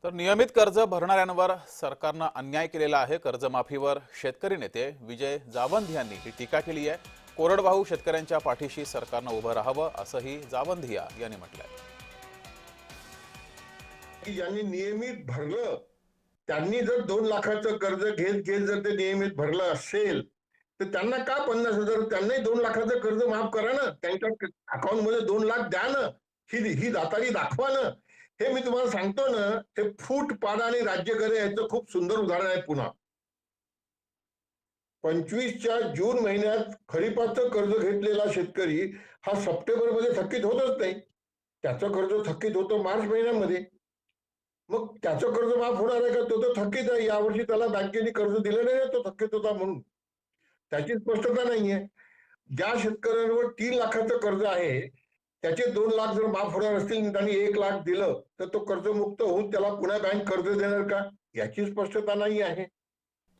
तर नियमित कर्ज भरणाऱ्यांवर सरकारनं अन्याय केलेला आहे। कर्जमाफीवर शेतकरी नेते विजय जावंद यांनी ही टीका केली आहे। कोरडवाहू शेतकऱ्यांच्या पाठीशी सरकारनं उभं राहावं असंही जावंधिया यांनी म्हटलंय। की ज्यांनी नियमित भरलं त्यांनी जर 2 लाखाचं कर्ज घेत जर ते नियमित भरलं असेल तर त्यांना का 50,000 त्यांनाही 2 लाखाचं कर्ज माफ करा ना, त्यांच्या अकाउंट मध्ये 2 लाख द्या ना, ही दातारी दाखवा ना। हे मी तुम्हाला सांगतो ना, हे फूट पाडा आणि राज्य करे याचं खूप सुंदर उदाहरण आहे। पुन्हा 25च्या जून महिन्यात खरीपाचं कर्ज घेतलेला शेतकरी हा सप्टेंबर मध्ये थकीत होतच नाही, त्याचं कर्ज थकीत होतं मार्च महिन्यामध्ये। मग त्याचं कर्ज माफ होणार आहे का? तो तर थकीत आहे, यावर्षी त्याला बँकेने कर्ज दिलं नाही, तो थकीत होता म्हणून त्याची स्पष्टता नाहीये। ज्या शेतकऱ्यांवर 3 लाखाचं कर्ज आहे त्याचे 2 लाख जर माफ होणार असतील, त्यांनी 1 लाख दिलं तर तो कर्जमुक्त होऊन त्याला पुन्हा बँक कर्ज देणार का? याची स्पष्टता नाही आहे।